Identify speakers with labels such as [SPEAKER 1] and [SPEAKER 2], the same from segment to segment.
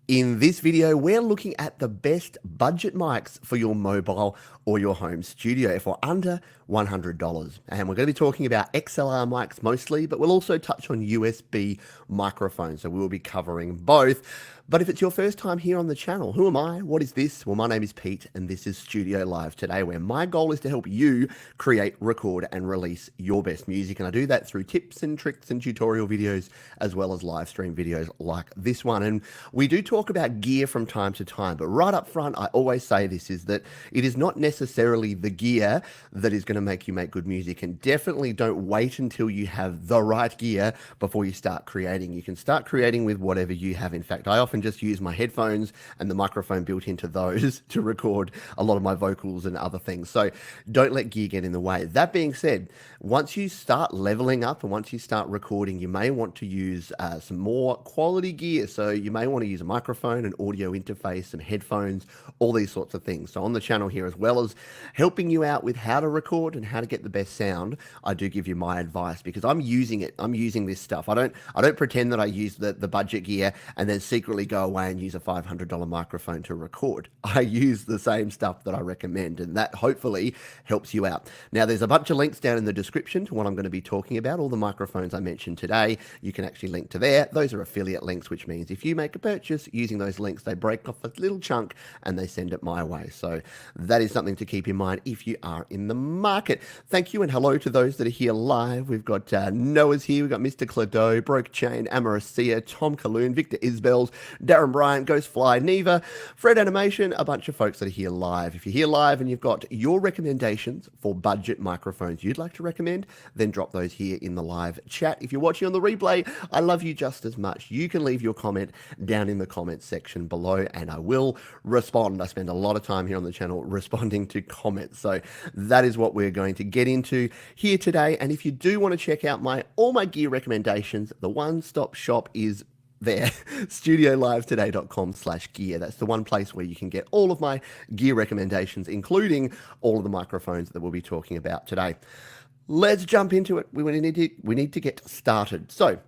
[SPEAKER 1] In this video, we're looking at the best budget mics for your mobile or your home studio for under $100. And we're going to be talking about XLR mics mostly, but we'll also touch on USB microphones. So we'll be covering both. But if it's your first time here on the channel, who am I? What is this? Well, my name is Pete, and this is Studio Live Today, where my goal is to help you create, record, and release your best music. And I do that through tips and tricks and tutorial videos, as well as live stream videos like this one. And we do talk about gear from time to time, but right up front, I always say this is that it is not necessarily the gear that is going to make you make good music. And definitely don't wait until you have the right gear before you start creating. You can start creating with whatever you have. In fact, I often just use my headphones and the microphone built into those to record a lot of my vocals and other things. So don't let gear get in the way. That being said, once you start leveling up and once you start recording, you may want to use some more quality gear. So you may want to use a microphone, an audio interface, some headphones, all these sorts of things. So on the channel here, as well as helping you out with how to record and how to get the best sound, I do give you my advice because I'm using it. I'm using this stuff. I don't pretend that I use the budget gear and then secretly go away and use a $500 microphone to record. I use the same stuff that I recommend, and that hopefully helps you out. Now, there's a bunch of links down in the description to what I'm going to be talking about. All the microphones I mentioned today, you can actually link to there. Those are affiliate links, which means if you make a purchase using those links, they break off a little chunk and they send it my way. So that is something to keep in mind if you are in the market. Thank you and hello to those that are here live. We've got Noah's here. We've got Mr. Clado, Broke Chain, Amaracia, Tom Kaloon, Victor Isbells, Darren Bryant, Ghostfly, Neva, Fred Animation, a bunch of folks that are here live. If you're here live and you've got your recommendations for budget microphones you'd like to recommend, then drop those here in the live chat. If you're watching on the replay, I love you just as much. You can leave your comment down in the comments section below and I will respond. I spend a lot of time here on the channel responding to comments. So that is what we're going to get into here today. And if you do want to check out all my gear recommendations, the one-stop shop is there, studiolivetoday.com/gear. That's the one place where you can get all of my gear recommendations, including all of the microphones that we'll be talking about today. Let's jump into it. We need to get started. So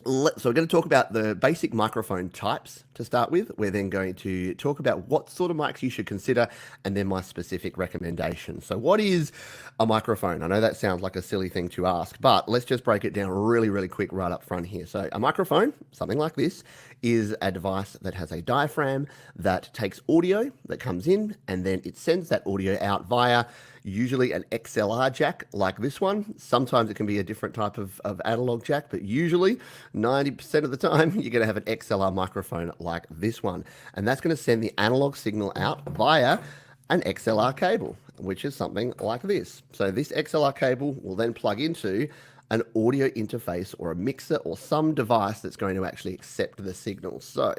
[SPEAKER 1] we're going to talk about the basic microphone types to start with. We're then going to talk about what sort of mics you should consider and then my specific recommendations. So what is a microphone? I know that sounds like a silly thing to ask, but let's just break it down really, really quick right up front here. So a microphone, something like this, is a device that has a diaphragm that takes audio that comes in and then it sends that audio out via usually an XLR jack like this one. Sometimes it can be a different type of analog jack, but usually 90% of the time you're going to have an XLR microphone like this one. And that's going to send the analog signal out via an XLR cable, which is something like this. So this XLR cable will then plug into an audio interface or a mixer or some device that's going to actually accept the signal. So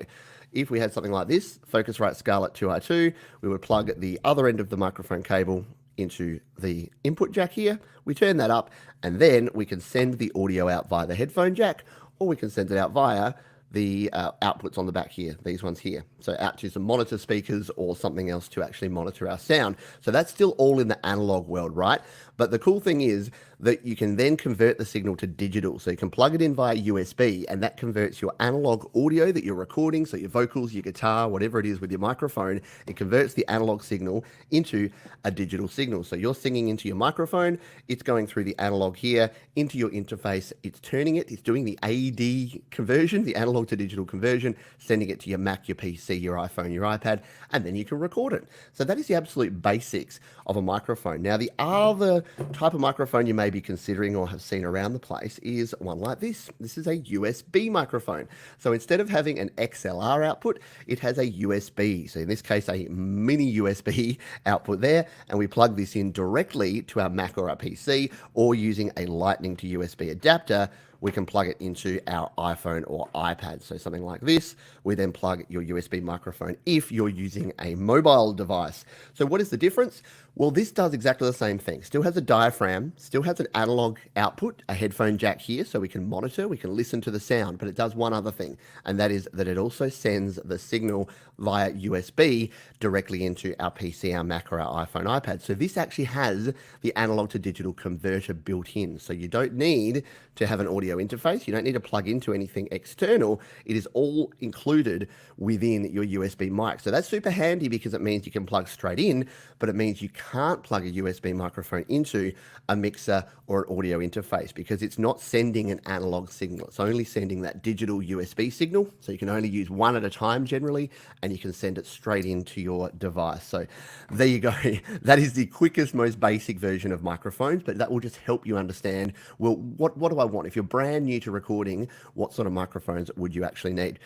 [SPEAKER 1] if we had something like this, Focusrite Scarlett 2i2, we would plug the other end of the microphone cable into the input jack here. We turn that up and then we can send the audio out via the headphone jack, or we can send it out via the outputs on the back here, these ones here. So out to some monitor speakers or something else to actually monitor our sound. So that's still all in the analog world, right? But the cool thing is that you can then convert the signal to digital. So you can plug it in via USB and that converts your analog audio that you're recording, so your vocals, your guitar, whatever it is with your microphone, it converts the analog signal into a digital signal. So you're singing into your microphone, it's going through the analog here into your interface, it's turning it, it's doing the AD conversion, the analog to digital conversion, sending it to your Mac, your PC, your iPhone, your iPad, and then you can record it. So that is the absolute basics of a microphone. Now, the other type of microphone you may be considering or have seen around the place is one like this. This is a USB microphone. So instead of having an XLR output, it has a USB. So in this case, a mini USB output there, and we plug this in directly to our Mac or our PC, or using a Lightning to USB adapter, we can plug it into our iPhone or iPad. So something like this, we then plug your USB microphone if you're using a mobile device. So what is the difference? Well, this does exactly the same thing. Still has a diaphragm, still has an analog output, a headphone jack here, so we can monitor, we can listen to the sound, but it does one other thing, and that is that it also sends the signal via USB directly into our PC, our Mac, or our iPhone, iPad. So this actually has the analog to digital converter built in. So you don't need to have an audio audio interface. You don't need to plug into anything external. It is all included within your USB mic. So that's super handy because it means you can plug straight in, but it means you can't plug a USB microphone into a mixer or an audio interface because it's not sending an analog signal. It's only sending that digital USB signal. So you can only use one at a time generally, and you can send it straight into your device. So there you go. That is the quickest, most basic version of microphones, but that will just help you understand, well, what do I want? If you're brand new to recording, what sort of microphones would you actually need?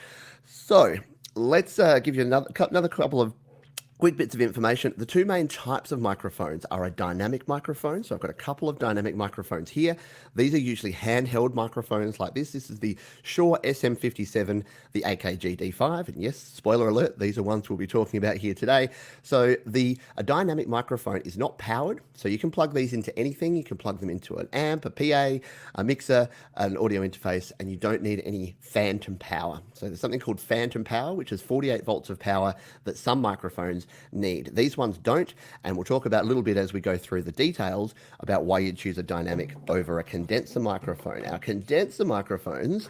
[SPEAKER 1] So let's give you another couple of quick bits of information. The two main types of microphones are a dynamic microphone. So I've got a couple of dynamic microphones here. These are usually handheld microphones like this. This is the Shure SM57, the AKG D5. And yes, spoiler alert, these are ones we'll be talking about here today. So a dynamic microphone is not powered. So you can plug these into anything. You can plug them into an amp, a PA, a mixer, an audio interface, and you don't need any phantom power. So there's something called phantom power, which is 48 volts of power that some microphones need. These ones don't, and we'll talk about a little bit as we go through the details about why you'd choose a dynamic over a condenser microphone. Our condenser microphones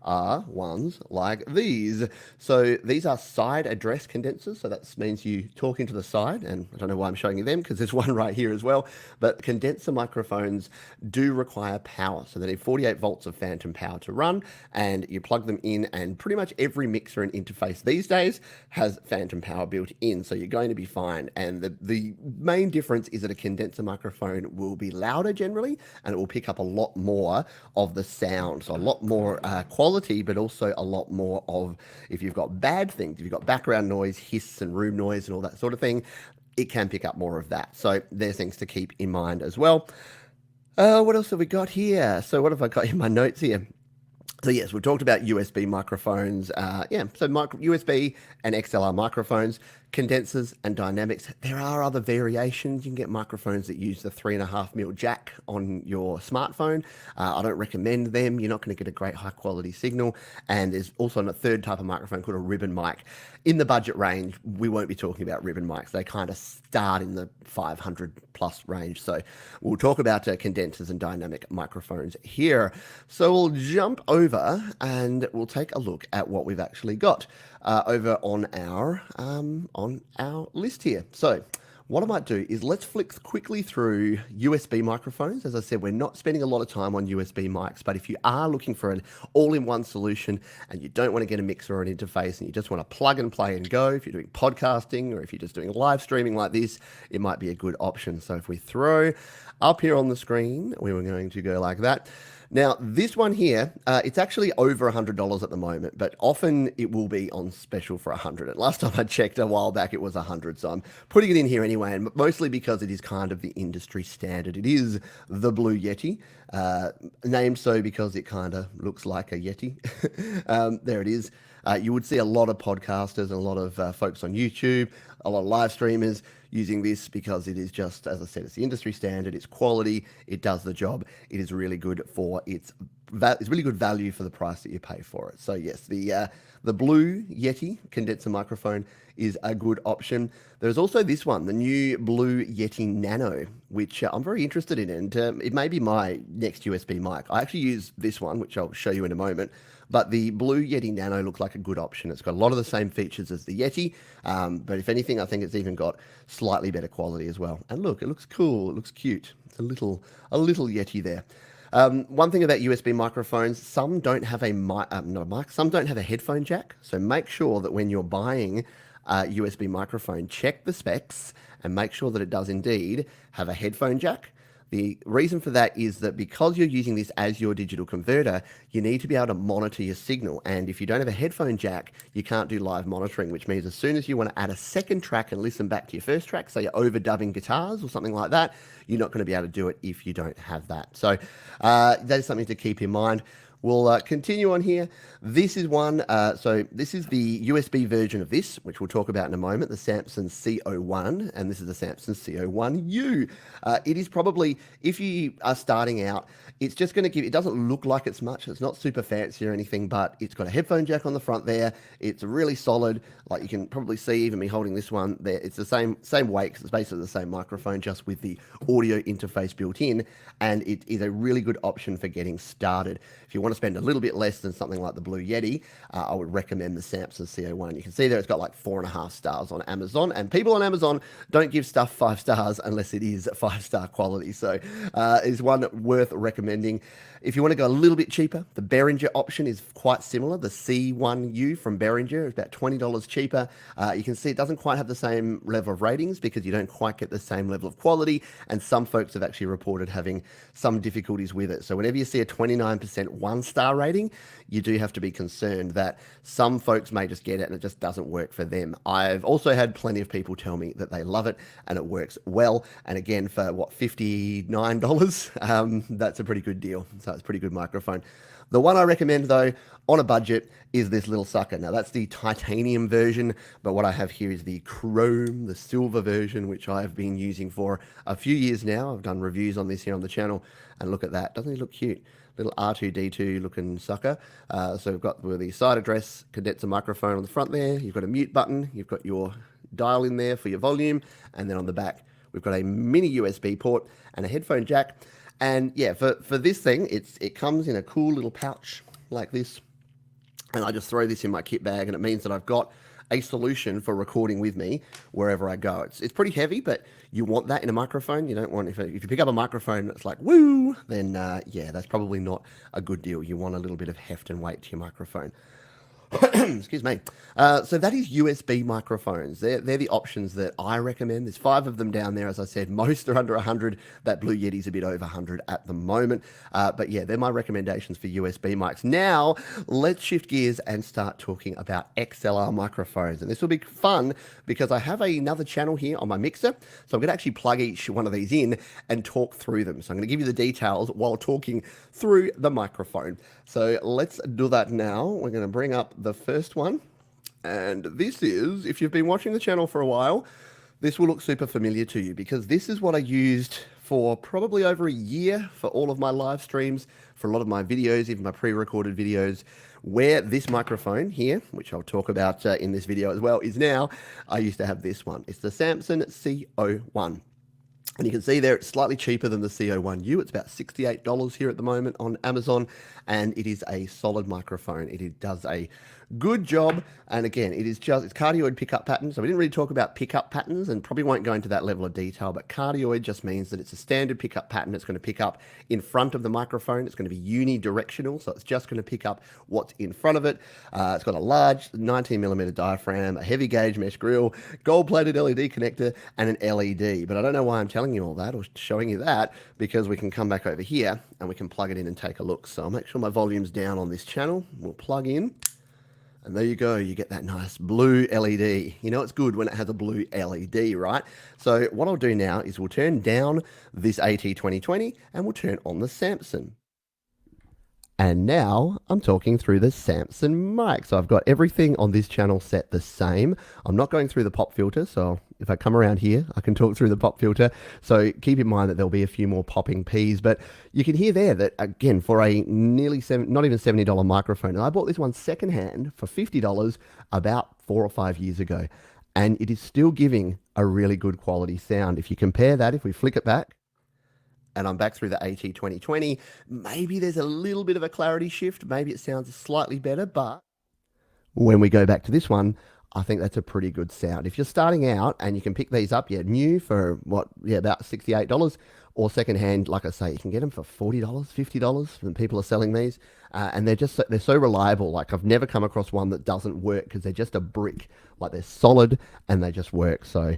[SPEAKER 1] are ones like these. So these are side address condensers. So that means you talk into the side, and I don't know why I'm showing you them because there's one right here as well. But condenser microphones do require power. So they need 48 volts of phantom power to run, and you plug them in, and pretty much every mixer and interface these days has phantom power built in. So you're going to be fine. And the main difference is that a condenser microphone will be louder generally, and it will pick up a lot more of the sound. So a lot more quality, but also a lot more of, if you've got bad things, if you've got background noise, hiss and room noise and all that sort of thing, it can pick up more of that. So there's things to keep in mind as well. What else have we got here? So what have I got in my notes here? So yes, we've talked about USB microphones. USB and XLR microphones, condensers and dynamics. There are other variations. You can get microphones that use the 3.5mm jack on your smartphone. I don't recommend them. You're not going to get a great high quality signal. And there's also a third type of microphone called a ribbon mic. In the budget range, we won't be talking about ribbon mics. They kind of start in the 500 plus range. So we'll talk about condensers and dynamic microphones here. So we'll jump over and we'll take a look at what we've actually got over on our list here. So what I might do is let's flick quickly through USB microphones. As I said, we're not spending a lot of time on USB mics, but if you are looking for an all-in-one solution and you don't want to get a mixer or an interface and you just want to plug and play and go, if you're doing podcasting or if you're just doing live streaming like this, it might be a good option. So if we throw up here on the screen, we were going to go like that. Now, this one here, it's actually over $100 at the moment, but often it will be on special for $100. And last time I checked a while back, it was $100. So I'm putting it in here anyway, and mostly because it is kind of the industry standard. It is the Blue Yeti, named so because it kind of looks like a Yeti. There it is. You would see a lot of podcasters and a lot of folks on YouTube, a lot of live streamers using this because it is just, as I said, it's the industry standard, it's quality, it does the job, it is really good for it's really good value for the price that you pay for it. So yes, the Blue Yeti condenser microphone is a good option. There's also this one, the new Blue Yeti Nano, which I'm very interested in, and it may be my next USB mic. I actually use this one, which I'll show you in a moment. But the Blue Yeti Nano looks like a good option. It's got a lot of the same features as the Yeti, but if anything, I think it's even got slightly better quality as well. And look, it looks cool. It looks cute. It's a little Yeti there. One thing about USB microphones, some don't have some don't have a headphone jack. So make sure that when you're buying a USB microphone, check the specs and make sure that it does indeed have a headphone jack. The reason for that is that because you're using this as your digital converter, you need to be able to monitor your signal. And if you don't have a headphone jack, you can't do live monitoring, which means as soon as you want to add a second track and listen back to your first track, say you're overdubbing guitars or something like that, you're not going to be able to do it if you don't have that. So that is something to keep in mind. We'll continue on here. This is one, so this is the USB version of this, which we'll talk about in a moment, the Samsung C01, and this is the Samsung C01U. It is probably, if you are starting out, it's just going to give, it doesn't look like it's much, it's not super fancy or anything, but it's got a headphone jack on the front there. It's really solid, like you can probably see even me holding this one there. It's the same weight, because it's basically the same microphone, just with the audio interface built in, and it is a really good option for getting started. If you want to spend a little bit less than something like the Blue Yeti, I would recommend the Samsung C01. You can see there it's got like 4.5 stars on Amazon, and people on Amazon don't give stuff 5 stars unless it is 5-star quality. So is one worth recommending. If you want to go a little bit cheaper, the Behringer option is quite similar. The C1U from Behringer is about $20 cheaper. You can see it doesn't quite have the same level of ratings because you don't quite get the same level of quality, and some folks have actually reported having some difficulties with it. So whenever you see a 29% 1-star rating, you do have to be concerned that some folks may just get it and it just doesn't work for them. I've also had plenty of people tell me that they love it and it works well. And again, for what, $59, that's a pretty good deal. So it's a pretty good microphone. The one I recommend, though, on a budget is this little sucker. Now, that's the titanium version, but what I have here is the chrome, the silver version, which I've been using for a few years now. I've done reviews on this here on the channel, and look at that. Doesn't he look cute? Little R2-D2 looking sucker. So we've got the side address condenser microphone on the front there. You've got a mute button. You've got your dial in there for your volume, and then on the back, we've got a mini USB port and a headphone jack. And yeah, for this thing, it comes in a cool little pouch like this. And I just throw this in my kit bag, and it means that I've got a solution for recording with me wherever I go. It's pretty heavy, but you want that in a microphone. You don't want, if you pick up a microphone that's like, woo, then yeah, that's probably not a good deal. You want a little bit of heft and weight to your microphone. Excuse me. So that is USB microphones. They're the options that I recommend. There's 5 of them down there. As I said, most are under 100. That Blue Yeti's a bit over 100 at the moment. But yeah, they're my recommendations for USB mics. Now, let's shift gears and start talking about XLR microphones. And this will be fun because I have another channel here on my mixer. So I'm going to actually plug each one of these in and talk through them. So I'm going to give you the details while talking through the microphone. So let's do that now. We're going to bring up the first one. And this is, if you've been watching the channel for a while, this will look super familiar to you because this is what I used for probably over a year for all of my live streams, for a lot of my videos, even my pre-recorded videos, where this microphone here, which I'll talk about in this video as well, is now. I used to have this one. It's the Samsung C01. And you can see there it's slightly cheaper than the C01U. It's about $68 here at the moment on Amazon, and it is a solid microphone. It does a good job, and again, it's cardioid pickup pattern. So we didn't really talk about pickup patterns and probably won't go into that level of detail, but cardioid just means that it's a standard pickup pattern. It's going to pick up in front of the microphone. It's going to be unidirectional, so it's just going to pick up what's in front of it. It's got a large 19mm diaphragm, a heavy gauge mesh grill, gold-plated LED connector, and an LED. But I don't know why I'm telling you all that or showing you that, because we can come back over here and we can plug it in and take a look. So I'll make sure my volume's down on this channel. We'll plug in. And there you go, you get that nice blue LED. You know it's good when it has a blue LED, right? So what I'll do now is we'll turn down this AT2020 and we'll turn on the Samsung. And now I'm talking through the Samsung mic. So I've got everything on this channel set the same. I'm not going through the pop filter, so if I come around here, I can talk through the pop filter. So keep in mind that there'll be a few more popping Ps, but you can hear there that, again, for a nearly not even $70 microphone, and I bought this one secondhand for $50 about 4 or 5 years ago, and it is still giving a really good quality sound. If you compare that, if we flick it back, and I'm back through the AT2020, maybe there's a little bit of a clarity shift. Maybe it sounds slightly better, but when we go back to this one, I think that's a pretty good sound. If you're starting out and you can pick these up, new for what, about $68, or secondhand, like I say, you can get them for $40, $50 when people are selling these. And they're so reliable. Like I've never come across one that doesn't work because they're just a brick. Like they're solid and they just work. So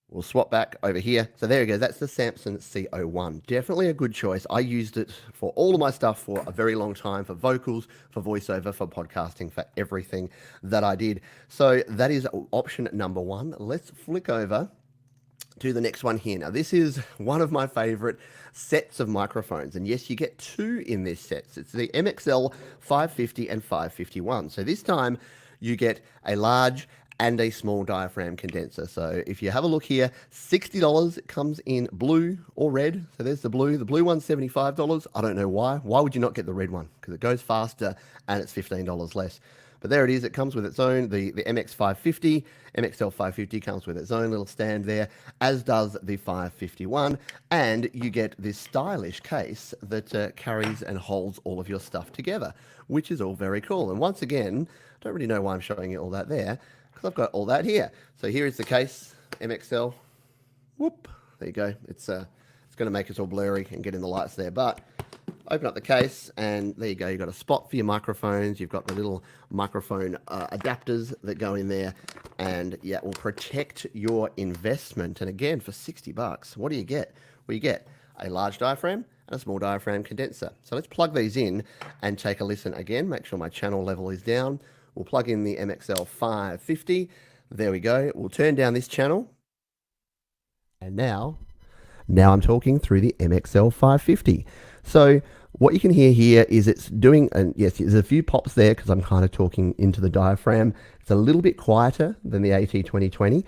[SPEAKER 1] we'll swap back over here. So there you go. That's the Samsung C01. Definitely a good choice. I used it for all of my stuff for a very long time, for vocals, for voiceover, for podcasting, for everything that I did. So that is option number 1. Let's flick over to the next one here. Now, this is one of my favorite sets of microphones. And yes, you get two in this set. It's the MXL 550 and 551. So this time you get a large and a small diaphragm condenser. So if you have a look here, $60. It comes in blue or red. So there's the blue. The blue one's $75. I don't know why. Why would you not get the red one? Because it goes faster and it's $15 less. But there it is. It comes with its own, the MX550, MXL 550 comes with its own little stand there, as does the 551. And you get this stylish case that carries and holds all of your stuff together, which is all very cool. And once again, I don't really know why I'm showing you all that there, because I've got all that here. So here is the case, MXL. Whoop, there you go. It's going to make us all blurry and get in the lights there, but open up the case and there you go. You've got a spot for your microphones. You've got the little microphone adapters that go in there, and yeah, it will protect your investment. And again, for $60, what do you get? Well, you get a large diaphragm and a small diaphragm condenser. So let's plug these in and take a listen again. Make sure my channel level is down. We'll plug in the MXL 550. There we go. We'll turn down this channel. And now I'm talking through the MXL 550. So what you can hear here is it's doing, and yes, there's a few pops there because I'm kind of talking into the diaphragm. It's a little bit quieter than the AT2020,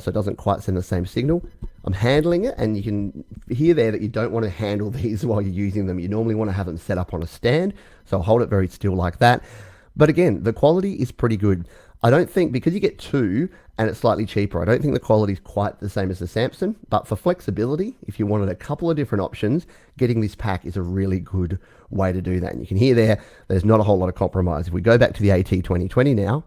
[SPEAKER 1] so it doesn't quite send the same signal. I'm handling it, and you can hear there that you don't want to handle these while you're using them. You normally want to have them set up on a stand, so I'll hold it very still like that. But again, the quality is pretty good. I don't think, because you get two and it's slightly cheaper, I don't think the quality is quite the same as the Samson, but for flexibility, if you wanted a couple of different options, getting this pack is a really good way to do that. And you can hear there's not a whole lot of compromise. If we go back to the AT2020 now,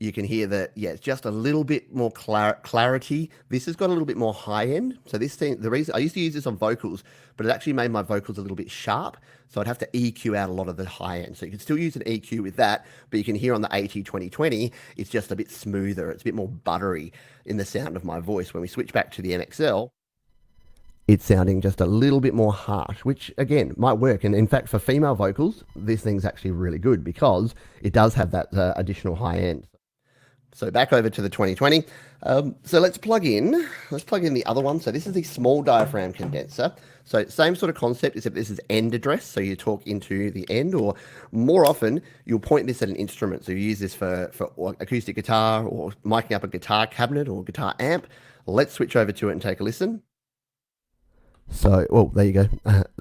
[SPEAKER 1] you can hear that, yeah, it's just a little bit more clarity. This has got a little bit more high end. So this thing, the reason I used to use this on vocals, but it actually made my vocals a little bit sharp. So I'd have to EQ out a lot of the high end. So you can still use an EQ with that, but you can hear on the AT2020, it's just a bit smoother. It's a bit more buttery in the sound of my voice. When we switch back to the MXL, it's sounding just a little bit more harsh, which again might work. And in fact, for female vocals, this thing's actually really good because it does have that additional high end. So back over to the 2020. So let's plug in the other one. So this is the small diaphragm condenser. So same sort of concept, except this is end address. So you talk into the end, or more often you'll point this at an instrument. So you use this for acoustic guitar or miking up a guitar cabinet or guitar amp. Let's switch over to it and take a listen. So, well, there you go.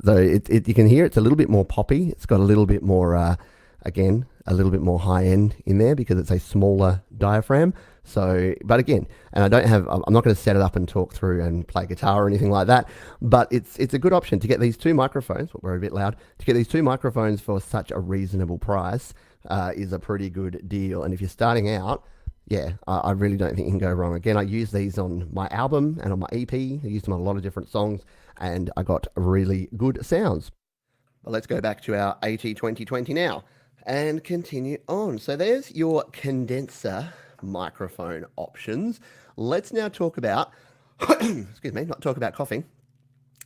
[SPEAKER 1] So you can hear it's a little bit more poppy. It's got a little bit more, again, a little bit more high end in there because it's a smaller diaphragm. So, but again, and I'm not going to set it up and talk through and play guitar or anything like that, but it's a good option to get these two microphones, we're a bit loud, to get these two microphones for such a reasonable price is a pretty good deal. And if you're starting out, yeah, I really don't think you can go wrong. Again, I use these on my album and on my EP. I used them on a lot of different songs and I got really good sounds. But let's go back to our AT2020 now and continue on. So there's your condenser microphone options. Let's now talk about, excuse me, not talk about coughing.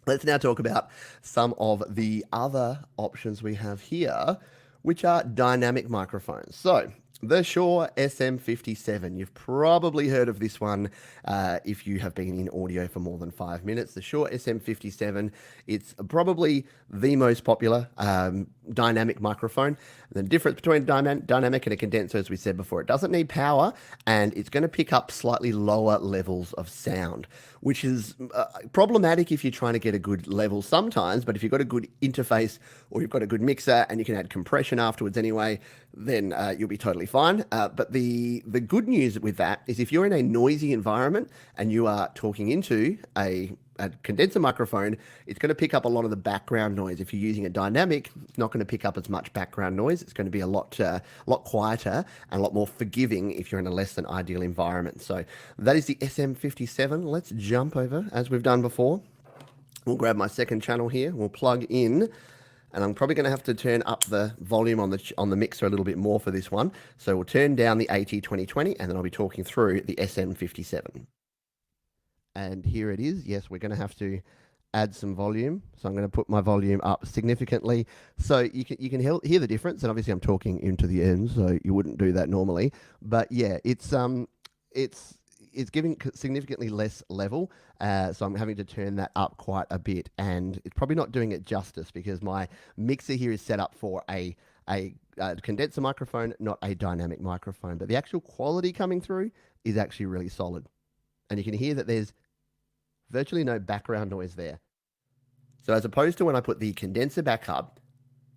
[SPEAKER 1] Let's now talk about some of the other options we have here, which are dynamic microphones. So the Shure SM57. You've probably heard of this one if you have been in audio for more than 5 minutes. The Shure SM57, it's probably the most popular dynamic microphone. The difference between dynamic and a condenser, as we said before, it doesn't need power and it's going to pick up slightly lower levels of sound, which is problematic if you're trying to get a good level sometimes, but if you've got a good interface or you've got a good mixer and you can add compression afterwards anyway, then you'll be totally fine. But the good news with that is if you're in a noisy environment and you are talking into a condenser microphone, it's going to pick up a lot of the background noise. If you're using a dynamic, it's not going to pick up as much background noise. It's going to be a lot quieter and a lot more forgiving if you're in a less than ideal environment. So that is the SM57. Let's jump over as we've done before. We'll grab my second channel here. We'll plug in. And I'm probably going to have to turn up the volume on the mixer a little bit more for this one. So we'll turn down the AT2020 and then I'll be talking through the SM57. And here it is. Yes, we're going to have to add some volume. So I'm going to put my volume up significantly. So you can hear the difference. And obviously I'm talking into the end, so you wouldn't do that normally. But yeah, it's it's giving significantly less level, so I'm having to turn that up quite a bit, and it's probably not doing it justice because my mixer here is set up for a condenser microphone, not a dynamic microphone. But the actual quality coming through is actually really solid, and you can hear that there's virtually no background noise there. So as opposed to when I put the condenser back up,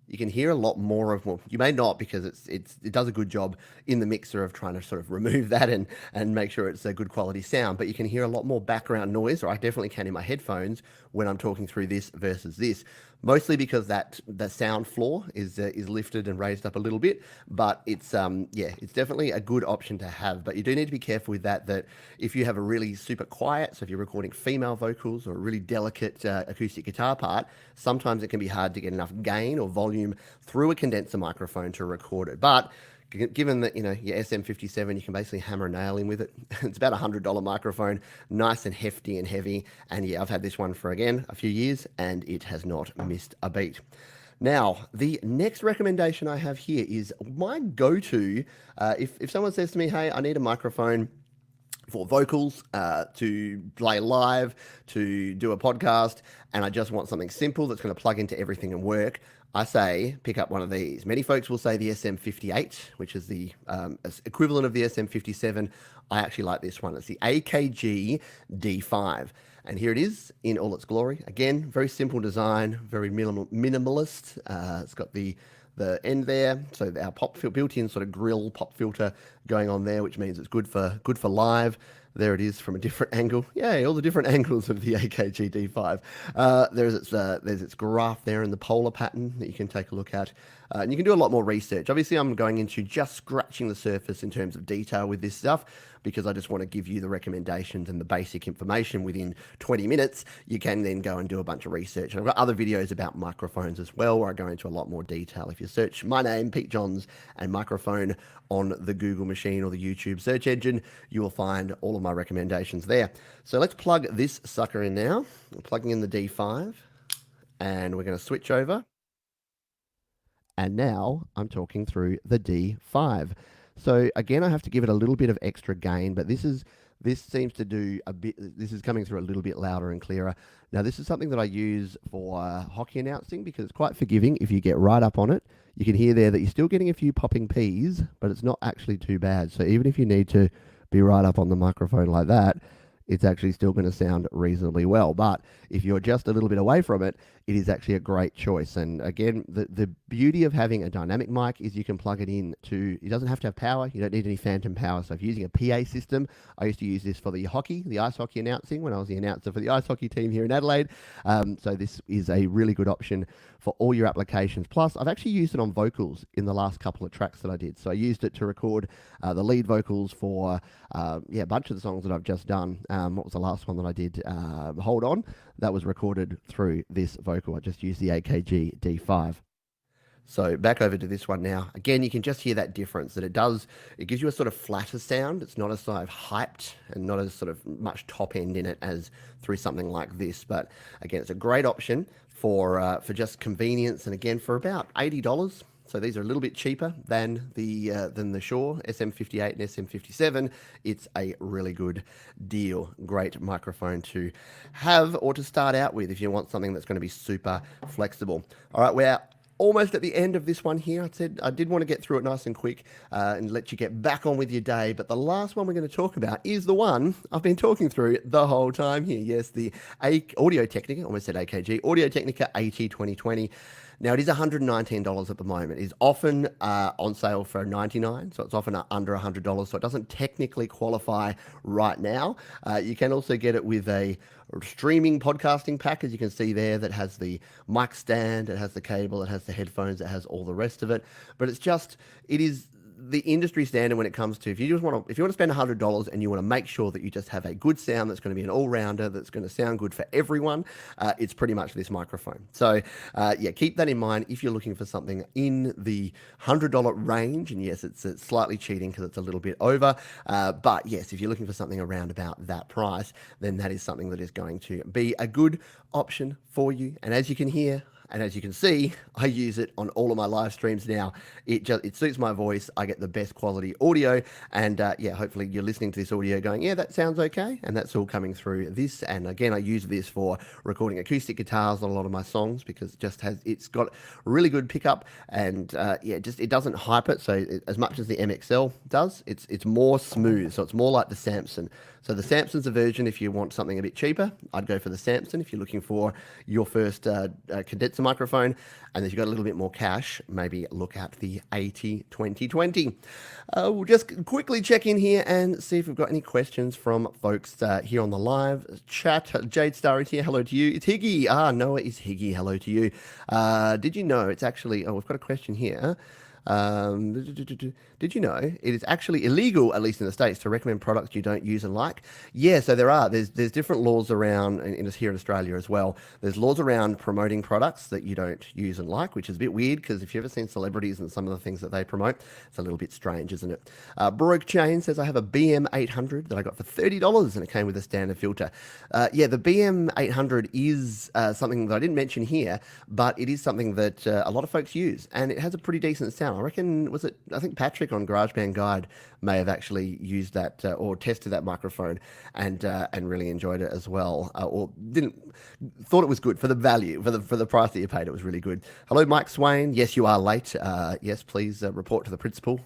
[SPEAKER 1] you can hear a lot more of, well, you may not because it does a good job in the mixer of trying to sort of remove that and make sure it's a good quality sound, but you can hear a lot more background noise, or I definitely can in my headphones when I'm talking through this versus this. Mostly because the sound floor is lifted and raised up a little bit, but it's it's definitely a good option to have. But you do need to be careful with that if you have a really super quiet, so if you're recording female vocals or a really delicate acoustic guitar part, sometimes it can be hard to get enough gain or volume through a condenser microphone to record it. But given that your SM57, you can basically hammer a nail in with it. It's about $100 microphone, nice and hefty and heavy. And yeah, I've had this one for again a few years, and it has not missed a beat. Now, the next recommendation I have here is my go-to. If someone says to me, "Hey, I need a microphone for vocals, to play live, to do a podcast, and I just want something simple that's going to plug into everything and work," I say pick up one of these. Many folks will say the SM58, which is the equivalent of the SM57. I actually like this one. It's the AKG D5. And here it is in all its glory. Again, very simple design, very minimalist. It's got the end there, so our built-in sort of grill pop filter going on there, which means it's good for live. There it is from a different angle. Yay, all the different angles of the AKG D5. There's its graph there in the polar pattern that you can take a look at. And you can do a lot more research. Obviously, I'm going into just scratching the surface in terms of detail with this stuff because I just want to give you the recommendations and the basic information within 20 minutes. You can then go and do a bunch of research. And I've got other videos about microphones as well where I go into a lot more detail. If you search my name, Pete Johns, and microphone on the Google machine or the YouTube search engine, you will find all of my recommendations there. So let's plug this sucker in now. We're plugging in the D5 and we're going to switch over. And now I'm talking through the D5. So again, I have to give it a little bit of extra gain, but this seems to do a bit, this is coming through a little bit louder and clearer. Now, this is something that I use for hockey announcing because it's quite forgiving. If you get right up on it, you can hear there that you're still getting a few popping Ps, but it's not actually too bad. So even if you need to be right up on the microphone like that, it's actually still going to sound reasonably well. But if you're just a little bit away from it, it is actually a great choice. And again, the beauty of having a dynamic mic is you can plug it in to, it doesn't have to have power. You don't need any phantom power. So if you're using a PA system, I used to use this for the ice hockey announcing when I was the announcer for the ice hockey team here in Adelaide. So this is a really good option for all your applications. Plus, I've actually used it on vocals in the last couple of tracks that I did. So I used it to record the lead vocals for a bunch of the songs that I've just done. What was the last one that I did? Hold On. That was recorded through this vocal. I just used the AKG D5. So back over to this one now. Again, you can just hear that difference that it gives you a sort of flatter sound. It's not as sort of hyped and not as sort of much top end in it as through something like this. But again, it's a great option for just convenience. And again, for about $80. So these are a little bit cheaper than the Shure SM58 and SM57. It's a really good deal. Great microphone to have or to start out with if you want something that's going to be super flexible. All right, we're almost at the end of this one here. I said I did want to get through it nice and quick and let you get back on with your day. But the last one we're going to talk about is the one I've been talking through the whole time here. Yes, the Audio Technica, almost said AKG, Audio Technica AT2020. Now, it is $119 at the moment. It is often on sale for $99, so it's often under $100, so it doesn't technically qualify right now. You can also get it with a streaming podcasting pack, as you can see there, that has the mic stand, it has the cable, it has the headphones, it has all the rest of it. But it is the industry standard when it comes to if you want to spend $100 and you want to make sure that you just have a good sound that's going to be an all-rounder that's going to sound good for everyone, it's pretty much this microphone. So keep that in mind if you're looking for something in the $100 range. And yes, it's slightly cheating because it's a little bit over, but yes, if you're looking for something around about that price, then that is something that is going to be a good option for you. And as you can hear, And as you can see, I use it on all of my live streams now. It suits my voice. I get the best quality audio. And yeah, hopefully you're listening to this audio going, yeah, that sounds okay. And that's all coming through this. And again, I use this for recording acoustic guitars on a lot of my songs because it's got really good pickup. And yeah, it doesn't hype it. So as much as the MXL does, it's more smooth. So it's more like the Samson. So the Samson's a version if you want something a bit cheaper. I'd go for the Samson if you're looking for your first condenser microphone. And if you've got a little bit more cash, maybe look at the 80-2020. We'll just quickly check in here and see if we've got any questions from folks here on the live chat. Jade Star is here. Hello to you. It's Higgy. Noah is Higgy. Hello to you. Did you know it's actually... Oh, we've got a question here. Did you know it is actually illegal, at least in the States, to recommend products you don't use and like? Yeah, so there's different laws around here in Australia as well. There's laws around promoting products that you don't use and like, which is a bit weird because if you've ever seen celebrities and some of the things that they promote, it's a little bit strange, isn't it? Broke Chain says, I have a BM800 that I got for $30 and it came with a standard filter. Yeah, the BM800 is something that I didn't mention here, but it is something that a lot of folks use and it has a pretty decent sound. I reckon, I think Patrick on GarageBand Guide may have actually used that or tested that microphone and really enjoyed it as well, thought it was good for the value, for the price that you paid. It was really good. Hello, Mike Swain. Yes, you are late. Yes, please report to the principal.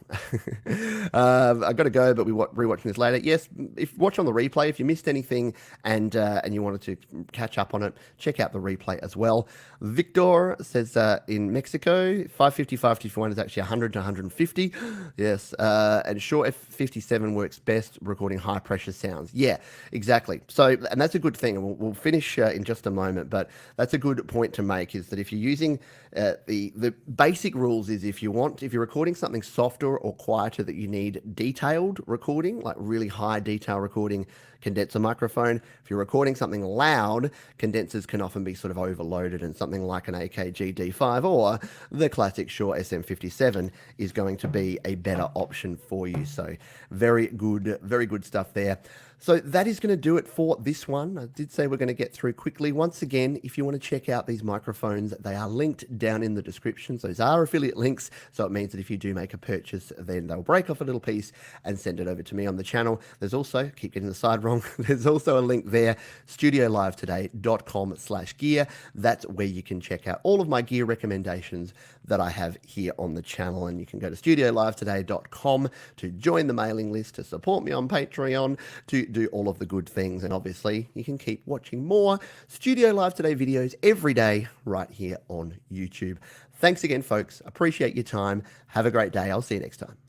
[SPEAKER 1] I've got to go, but we're rewatching this later. Yes, watch on the replay. If you missed anything and you wanted to catch up on it, check out the replay as well. Victor says in Mexico, 550, 551 is actually 100 to 150. Yes, and Shure F57 works best recording high pressure sounds. Yeah, exactly. So, and that's a good thing. And we'll finish in just a moment, but that's a good point to make is that if you're using the basic rules is if you're recording something softer or quieter that you need detailed recording, like really high detail recording, condenser microphone. If you're recording something loud, condensers can often be sort of overloaded, and something like an AKG D5 or the classic Shure SM57 is going to be a better option for you. So very good stuff there. So that is going to do it for this one. I did say we're going to get through quickly. Once again, if you want to check out these microphones, they are linked down in the description. So those are affiliate links. So it means that if you do make a purchase, then they'll break off a little piece and send it over to me on the channel. There's also, keep getting the side wrong, there's also a link there, studiolivetoday.com/gear. That's where you can check out all of my gear recommendations that I have here on the channel. And you can go to studiolivetoday.com to join the mailing list, to support me on Patreon, to do all of the good things. And obviously you can keep watching more Studio Live Today videos every day right here on YouTube. Thanks again, folks. Appreciate your time. Have a great day. I'll see you next time.